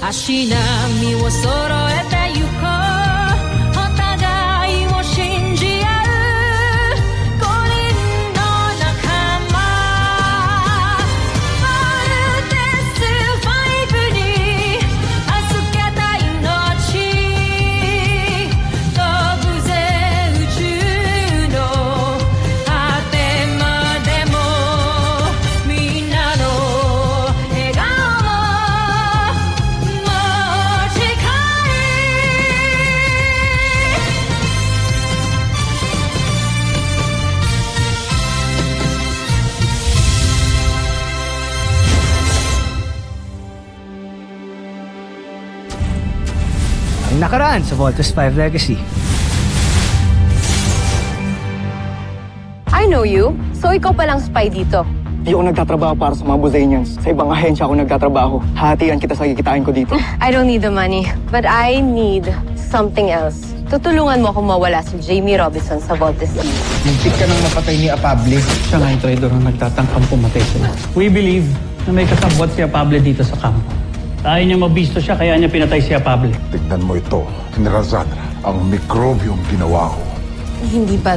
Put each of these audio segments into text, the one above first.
足並みを揃えてゆこうお互いを信じ合う五人の仲間バルテス5に預けた命飛ぶぜ宇宙の果てまでもみんなの笑顔Ang nakaraan sa Voltes 5 Legacy. I know you. So ikaw palang spy dito. Di ako nagtatrabaho para sa mga Buzanians. Sa ibang ahensya ako nagtatrabaho. Hahatian kita sa kikitain ko dito. I don't need the money, but I need something else. Tutulungan mo akong mawala si Jamie Robinson sa Voltes 5. Muntik ka nang mapatay ni Apable. Siya nga yung traidor ang nagtatangkang pumatay sila. We believe na may kasabwat si Apable dito sa kampo. Ayaw niya mabisto siya, kaya niya pinatay si Apable. Tignan mo ito, General Zandra. Ang mikrobyong ginawa ko. Hindi ba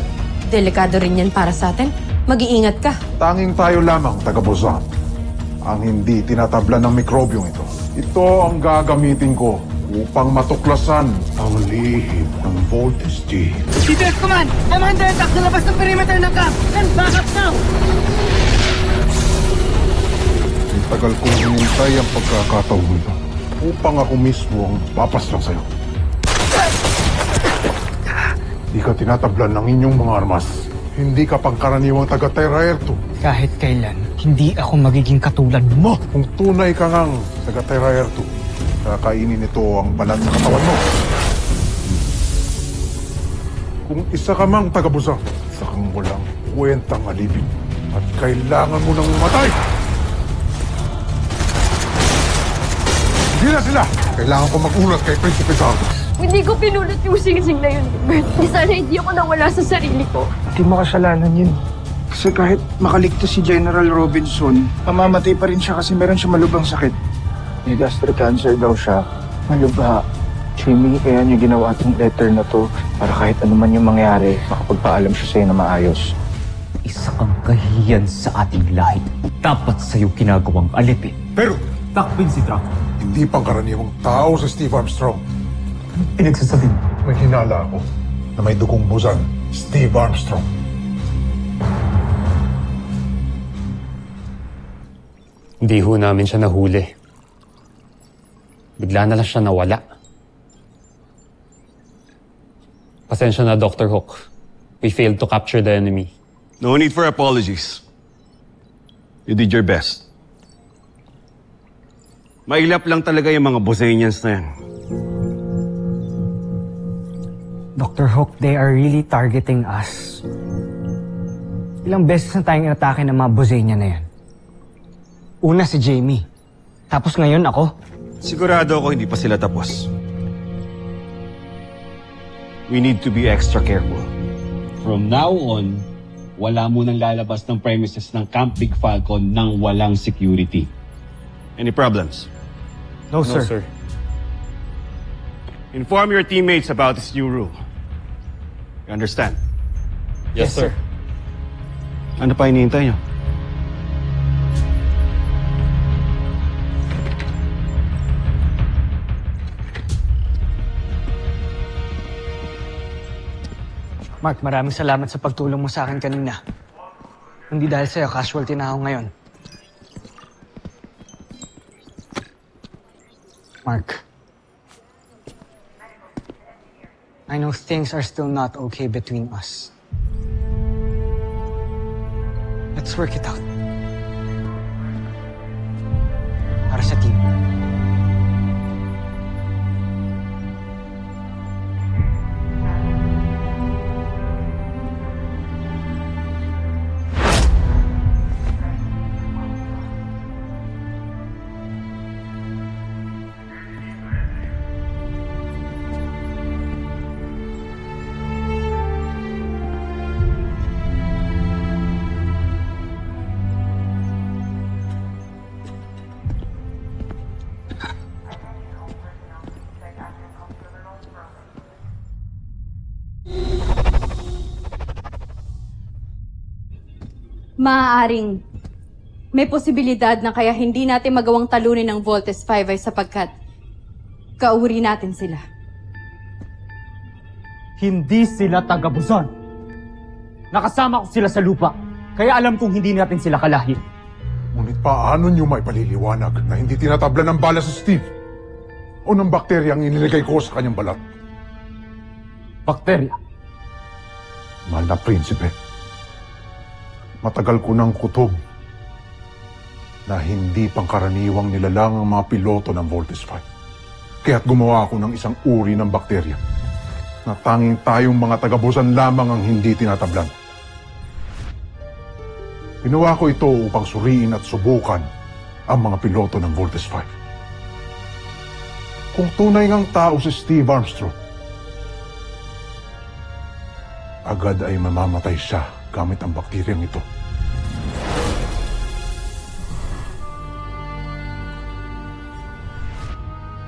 delikado rin yan para sa atin? Mag-iingat ka. Tanging tayo lamang, taga-Buzan, ang hindi tinatablan ng mikrobyong ito. Ito ang gagamitin ko upang matuklasan ang lihim ng Voltes G. Chief Command! I'm under attack sa labas ng perimeter ng camp! And back up now! Tagal kong hinintay ang pagkakataon ito upang ako mismo ang papaslang sa'yo. Di ka tinatablan ng inyong mga armas. Hindi ka pangkaraniwang taga-Terraerto. Kahit kailan, hindi ako magiging katulad mo! Kung tunay ka ngang taga-Terraerto, kakainin ito ang balat sa katawan mo. Kung isa ka mang taga-Buzan, isa kang walang kwentang alipin at kailangan mo nang matay! Hindi na sila! Kailangan ko mag-ulat kay Prinsipe Santos. Hindi ko pinulot yung sing-sing na yun, Bert. Sana hindi ako nawala sa sarili ko. Hindi mo kasalanan yun. Kasi kahit makaligtas si General Robinson, mamamatay pa rin siya kasi meron siya malubhang sakit. May gastric cancer daw siya. Malubha. Jamie, kaya niya ginawa itong letter na to para kahit ano man yung mangyari, makapagpaalam siya sa'yo na maayos. Isa kang kahihiyan sa ating lahi. Dapat sa'yo ginagawang alipin. Pero, takbin si Draco. hindi pangkaraniwang tao si Steve Armstrong. Pinagsasabi mo? May hinala ako na may dugong Buzan, Steve Armstrong. Hindi ho namin siya nahuli. Bigla na lang siya nawala. Pasensya na, Dr. Hook. We failed to capture the enemy. No need for apologies. You did your best. Mailap lang talaga yung mga Buzanians na yan. Dr. Hook, they are really targeting us. Ilang beses na tayong inatake ng mga Buzanian na yan. Una si Jamie. Tapos ngayon ako. Sigurado ako hindi pa sila tapos. We need to be extra careful. From now on, wala mo nang lalabas ng premises ng Camp Big Falcon nang walang security. Any problems? No, sir. Inform your teammates about this new rule. You understand? Yes, sir. Ano pa hinihintay niyo? Mark, maraming salamat sa pagtulong mo sa akin kanina. Hindi dahil sa'yo, casualty na ako ngayon. Mark. I know things are still not okay between us. Let's work it out. Para sa team. Maaaring may posibilidad na kaya hindi natin magawang talunin ng Voltes 5 ay sapagkat kauri natin sila. Hindi sila taga-Buzon. Nakasama ko sila sa lupa. Kaya alam kong hindi natin sila kalahi. Ngunit paano niyo may paliliwanag na hindi tinatabla ng bala si Steve? O ng bakterya ang inilagay ko sa kanyang balat? Bakterya? Mahal na prinsipe, matagal ko ng kutob na hindi pangkaraniwang nilalang ang mga piloto ng Voltes 5. Kaya't gumawa ako ng isang uri ng bakterya na tanging tayong mga taga-Buzon lamang ang hindi tinatablan. Ginawa ko ito upang suriin at subukan ang mga piloto ng Voltes 5. Kung tunay ngang tao si Steve Armstrong, agad ay mamamatay siya gamit ang bakteryang ito.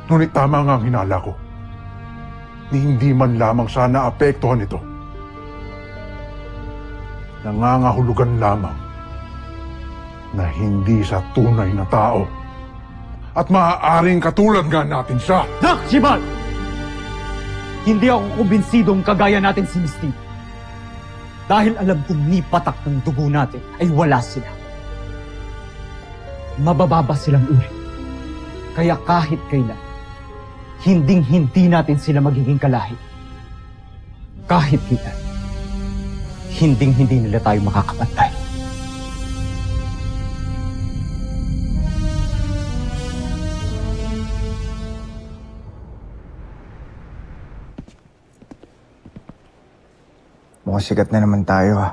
Ngunit tama nga ang hinala ko. Ni hindi man lamang sana apektuhan ito. Nangangahulugan lamang na hindi sa tunay na tao. At maaaring katulad nga natin siya. Doc Shibal! Hindi ako kumbinsidong kagaya natin si Steve. Dahil alam kong ni patak ng dugo natin ay wala sila. Mabababa silang uri. Kaya kahit kailan, hinding-hindi natin sila magiging kalahi. Kahit kailan, hinding-hindi nila tayo makakapantay. Mukhang sikat na naman tayo, ha?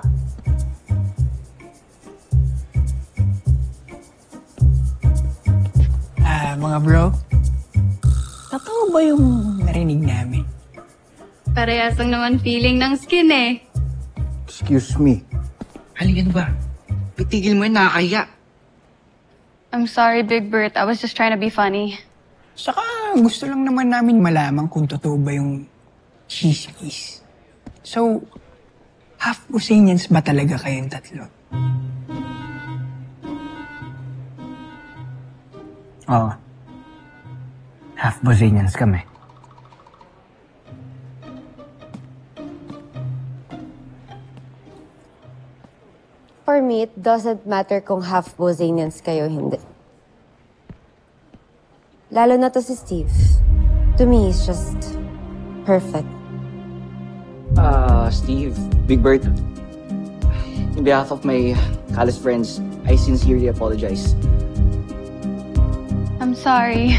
Mga bro, totoo ba yung narinig namin? Parehas lang naman feeling ng skin eh. Excuse me. Halika ba? Pitigil mo yun, nakakaya. I'm sorry, Big Bert. I was just trying to be funny. Saka gusto lang naman namin malaman kung totoo ba yung chismis. So, half Buzonians ba talaga kayong tatlo? Oo. Half Buzonians kami. For me, it doesn't matter kung half Buzonians kayo o hindi. Lalo na to si Steve. To me, he's just perfect. Steve, Big Bert. In behalf of my Kalis friends, I sincerely apologize. I'm sorry.